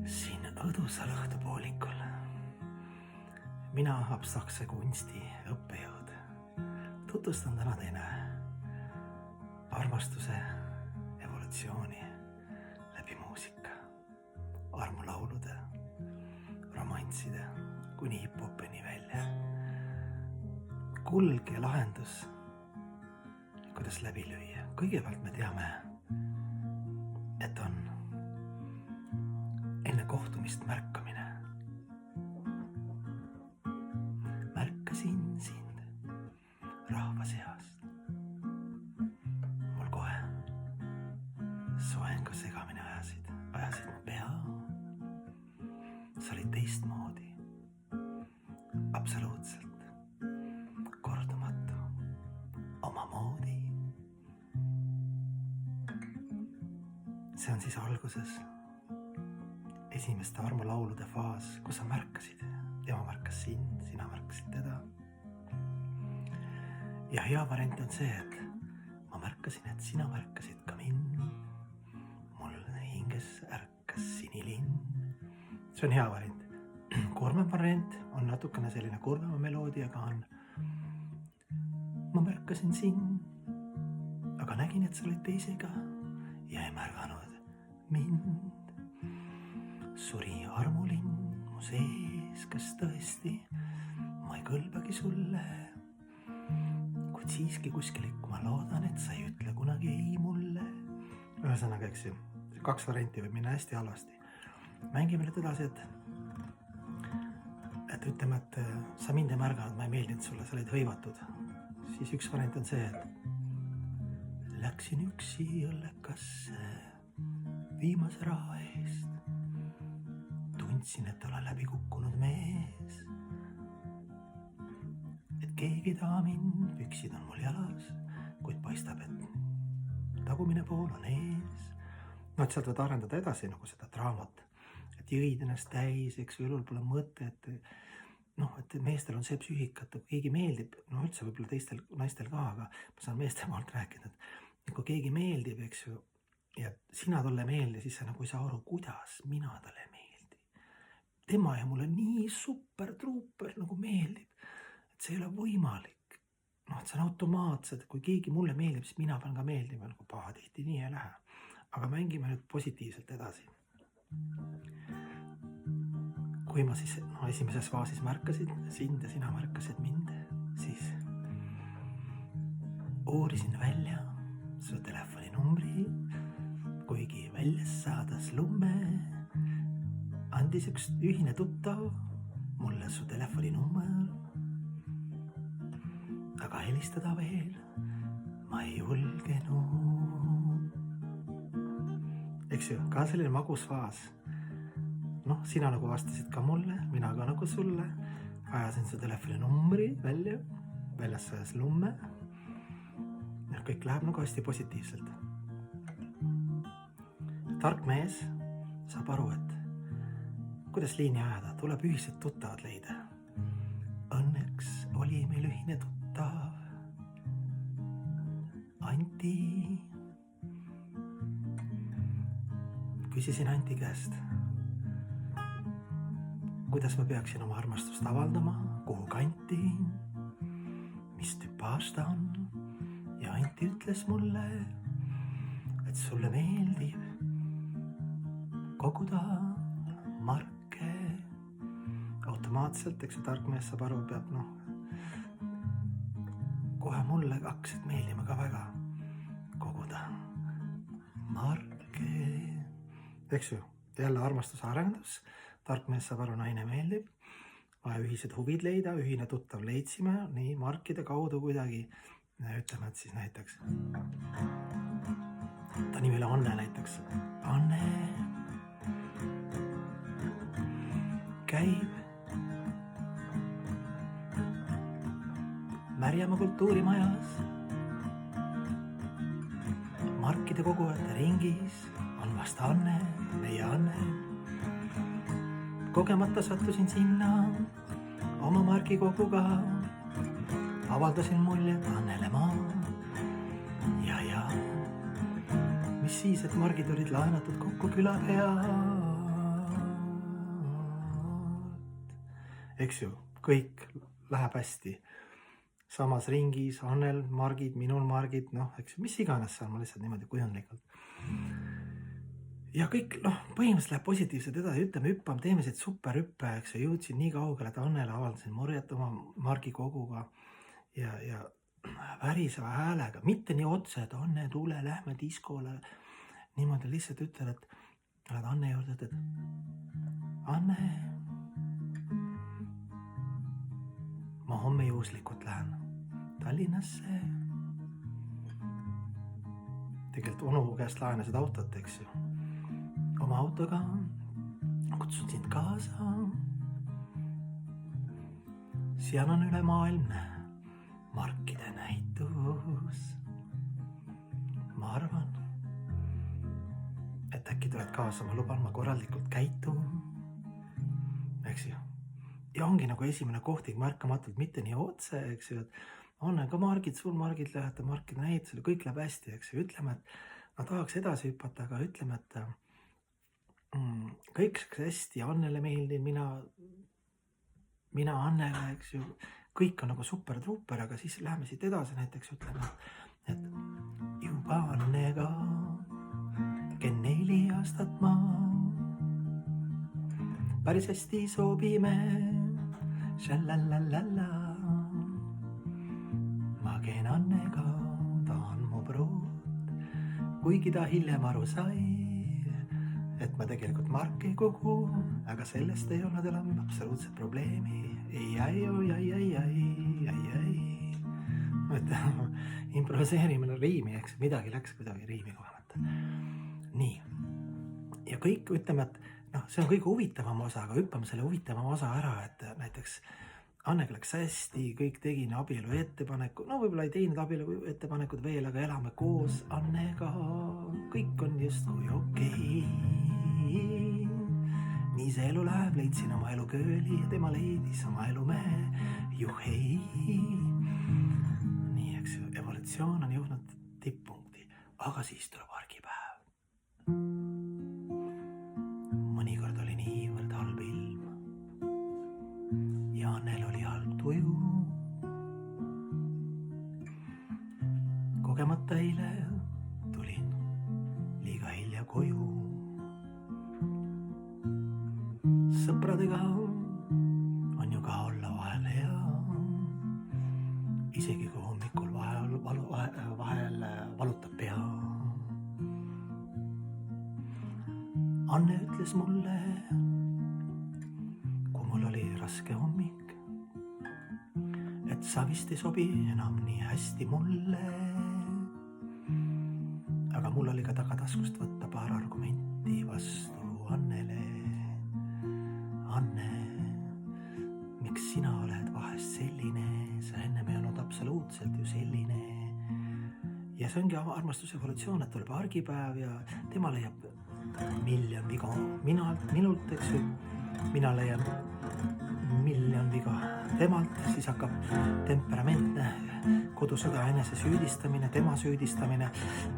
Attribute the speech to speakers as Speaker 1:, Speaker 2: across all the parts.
Speaker 1: Siin õdusal õhtupoolikul mina, abstraktse kunsti õppejõud, tutvustan täna teile armastuse evolutsiooni läbi muusika, armulaulude, romantside kuni hip-hopini välja. Kulg ja lahendus, kuidas läbi lüüa. Kõigepealt me teame, et on enne kohtumist märkamine. Märkasin sind rahva seast. Mul kohe soengu segamine ajasid mu pea. Sa olid teistmoodi, absoluutselt kordumatu, omamoodi. See on siis alguses esimeste armulaulude faas, kus sa märkasid. Tema märkas sind, sina märkasid teda. Ja hea variant on see, et ma märkasin, et sina märkasid ka mind. Mul hinges ärkas sinilinn. See on hea variant. Kurvem variant on natukene selline kurvema meloodiaga on. Ma märkasin sind, aga nägin, et sa olid teisega ja ei märganud mind. Suri armulinn mu sees, kas tõesti ma ei kõlbagi sulle, kuid siiski kuskilik ma loodan, et sa ei ütle kunagi ei mulle. Ühesõnaga, eks ju, 2 varianti võib minna hästi halvasti. Mängime nüüd edasi, et ütleme, et sa mind ei märganud, ma ei meeldinud sulle, sa olid hõivatud. Siis üks variant on see, et läksin üksi õllekasse viimase raha eest. Tundsin, et olen läbi kukkunud mees. Et keegi taha mind, püksid on mul jalas, kuid paistab, et tagumine pool on ees. Et sealt võid arendada edasi nagu seda draamat, et jõid ennast täis, eks ju, elul pole mõte, et meestel on see psüühika, et kui keegi meeldib, üldse võib-olla teistel naistel ka, aga ma saan meeste poolt rääkida, et kui keegi meeldib, eks ju, ja sina talle meeldi, siis sa nagu ei saa aru, kuidas mina talle meeldi. Tema ja mulle nii super truuper nagu meeldib, et see ei ole võimalik. Et see on automaatselt, kui keegi mulle meeldib, siis mina pean ka meeldima, nagu pahatihti nii ei lähe. Aga mängime nüüd positiivselt edasi. Kui ma siis esimeses faasis märkasid sind ja sina märkasid mind, siis uurisin välja su telefoninumbri, kuigi välja saadas lumme, andis üks ühine tuttav mulle su telefoninummer, aga helistada veel ma ei julgenud. Eks ju, ka selline magus faas. Sina nagu vastasid ka mulle, mina ka nagu sulle. Ajasin su telefoninumbri väljas sajas lumme. Ja kõik läheb nagu hästi positiivselt. Tark mees saab aru, et kuidas liini ajada, tuleb ühised tuttavad leida. Õnneks oli meil ühine tuttav Anti. Küsisin Anti käest, kuidas ma peaksin oma armastust avaldama, kuhu kanti, mis tüpaaž ta on. Ja Anti ütles mulle, et sulle meeldib koguda marke. Automaatselt, eks ju, tarkmees saab aru, peab kohe mulle hakkasid meeldima ka väga koguda marke. Eks ju, jälle armastuse arendus, tarkmees saab aru, naine meeldib, vaja ühised huvid leida, ühine tuttav leidsime, nii markide kaudu kuidagi, ütleme, et siis näiteks ta nimele Anne näiteks. Anne käib Märjamaa kultuurimajas markide kogujate ringis on vast Anne, meie Anne. Kogemata sattusin sinna oma margikoguga, avaldasin muljet Annele ma. Ja mis siis, et margid olid laenatud kokku küla peal. eks ju, kõik läheb hästi. Samas ringis, Annel margid, minul margid, noh, eks mis iganes seal, ma lihtsalt niimoodi kujundlikult. Ja kõik, põhimõtteliselt läheb positiivselt edasi, ütleme, hüppame, teeme siit superhüppe, eks ju, jõudsin nii kaugele, et Annele avaldasin murjet oma margikoguga ja väriseva häälega, mitte nii otse, et Anne, tule, lähme diskole, niimoodi lihtsalt ütled, et oled Anne juurde, et Anne, ma homme juhuslikult lähen Tallinnasse. Tegelikult onu käest laenasid autot, eks ju. Oma autoga kutsun sind kaasa. Seal on ülemaailmne markide näitus. Ma arvan, et äkki tuled kaasa, ma luban, ma korralikult käitun. Eks ju. Ja ongi nagu esimene kohting märkamatult, mitte nii otse, eks ju, et on ka margid, sul margid lähete markide näitusele, kõik läheb hästi, eks ju. Ütleme, et ma tahaks edasi hüpata, aga ütleme, et kõik hästi, Annele meeldin, mina Annele, eks ju, kõik on nagu super-truper, aga siis läheme siit edasi, näiteks ütleme, et juba Annega ken 4 aastat ma päris hästi sobime, šalalala. Ma ken Annega, ta on mu pruut, kuigi ta hiljem aru sai, et ma tegelikult marki ei kogu, aga sellest ei olnud enam absoluutselt probleemi. Improviseerimine riimi, eks midagi läks kuidagi riimi kogemata. Nii. Ja kõik ütleme, et see on kõige huvitavam osa, aga hüppame selle huvitavam osa ära, et näiteks Annega läks hästi, kõik tegin abielu ettepaneku, võib-olla ei teinud abielu ettepanekud veel, aga elame koos Annega, kõik on justkui okei. Nii see elu läheb, leidsin oma elu kööli ja tema leidis oma elumehe, juhei. Nii, eks ju, evolutsioon on jõudnud tipppunkti, aga siis tuleb argipäev. Mõnikord oli niivõrd halb ilm ja Annel oli halb tuju. Kogemata eile tulin liiga hilja koju. Sõpradega on ju ka olla vahel hea, isegi kui hommikul vahel valutab pea. Anne ütles mulle, kui mul oli raske hommik, et sa vist ei sobi enam nii hästi mulle. Aga mul oli ka tagataskust võtta paar argumenti vastu Annele. Anne, miks sina oled vahest selline, sa ennem ei olnud absoluutselt ju selline. Ja see ongi armastuse evolutsioon, et tuleb argipäev ja tema leiab miljon viga minult, eks ju. Mina leian miljon viga temalt, siis hakkab temperamentne kodusõda, enese süüdistamine, tema süüdistamine.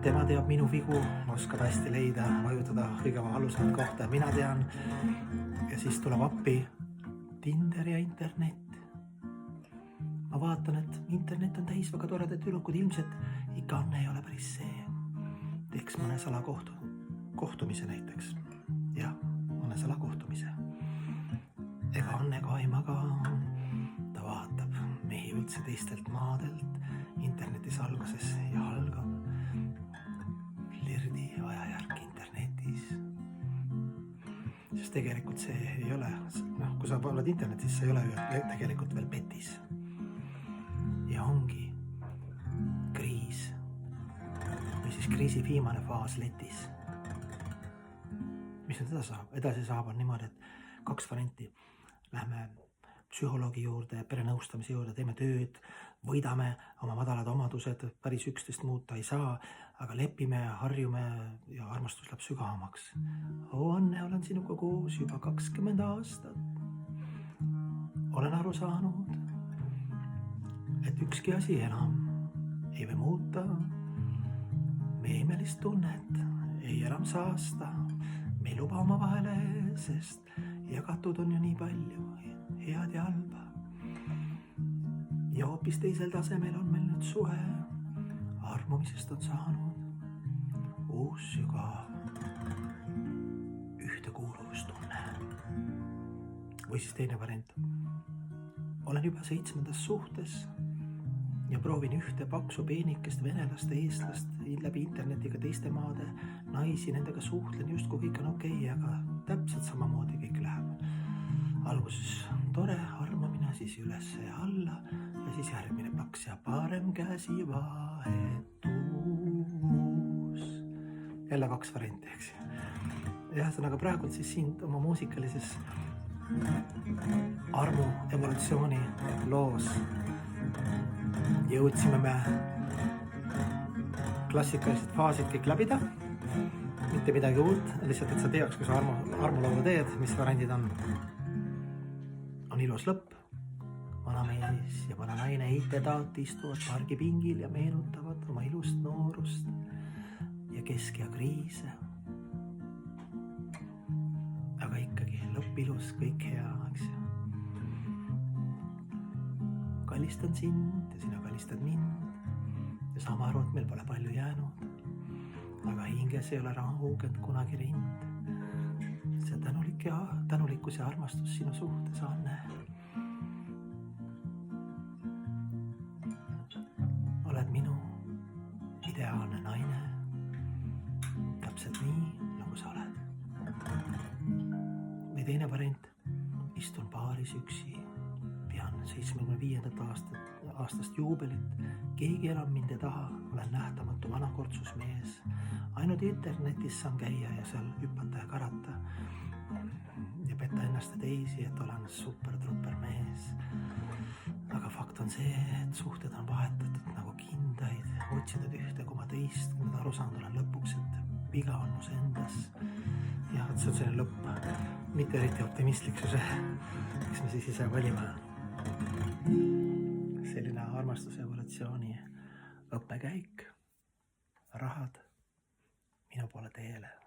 Speaker 1: Tema teab minu vigu, oskab hästi leida, vajutada kõige valusamat kohta, mina tean. Ja siis tuleb appi Tinder ja internet. Ma vaatan, et internet on täis väga toredad tüdrukud, ilmselt ikka Anne ei ole päris see. Teeks mõne salakohtumise näiteks. Jah, mõne salakohtumise. Ega Anne ka ei maga. Ta vaatab mehi üldse teistelt maadelt internetis alguses ja algab flirdi ajajärk internetis. Sest tegelikult see ei ole, kui sa oled internetis, see ei ole tegelikult veel petis. Ja ongi kriis või siis kriisi viimane faas letis. Mis nüüd edasi saab on niimoodi, et 2 varianti. Lähme psühholoogi juurde, perenõustamise juurde, teeme tööd, võidame oma madalad omadused, päris üksteist muuta ei saa, aga lepime, harjume ja armastus läheb sügavamaks. Anne, olen sinuga koos juba 20 aastat. Olen aru saanud, et ükski asi enam ei või muuta. Meie imelist tunnet ei enam saasta. Me ei luba oma vahele, sest jagatud on ju nii palju head ja halba. Ja hoopis teisel tasemel on meil nüüd suhe. Armumisest on saanud uus sügav ühtekuuluvustunne. Või siis teine variant. Olen juba 7. suhtes ja proovin ühte paksu peenikest venelast, eestlast läbi internetiga teiste maade naisi, nendega suhtlen justkui kõik on okei, aga täpselt samamoodi kõik läheb. Alguses tore armamine, siis üles ja alla ja siis järgmine paks ja parem käsi vahetus. Jälle 2 varianti, eks. Ühesõnaga praegu siis siin oma muusikalises armu evolutsiooni loos jõudsime me klassikalised faasid kõik läbida. Mitte midagi uut, lihtsalt et sa teaks, kui sa armulauda teed, mis variandid on. On ilus lõpp. Vanamees ja vananaine eitedaat istuvad pargipingil ja meenutavad oma ilust noorust ja keskea kriise. Aga ikkagi lõpp ilus, kõik hea, eks ju. Kallistan sind ja sina kallistad mind ja saame aru, et meil pole palju jäänud, aga hinges ei ole raugenud kunagi rind. See tänulikkus ja armastus sinu suhtes on. Oled minu ideaalne naine, täpselt nii, nagu sa oled. Või teine variant, istun baaris üksi, pean 75. aastast juubelit, keegi enam mind ei taha, olen nähtamatu vanakortsus mees, ainult internetis saan käia ja seal hüpata ja karata ja petta ennast ja teisi, et olen super-trupper mees. Aga fakt on see, et suhted on vahetatud nagu kindaid, otsinud ühte koma teist, kui aru saanud olen lõpuks, et viga on mus endas. Ja, et see on selline lõpp, mitte eriti optimistlik, eks me siis ise valime. Selline armastuse evolutsiooni õppekäik, rahad minu poole teele.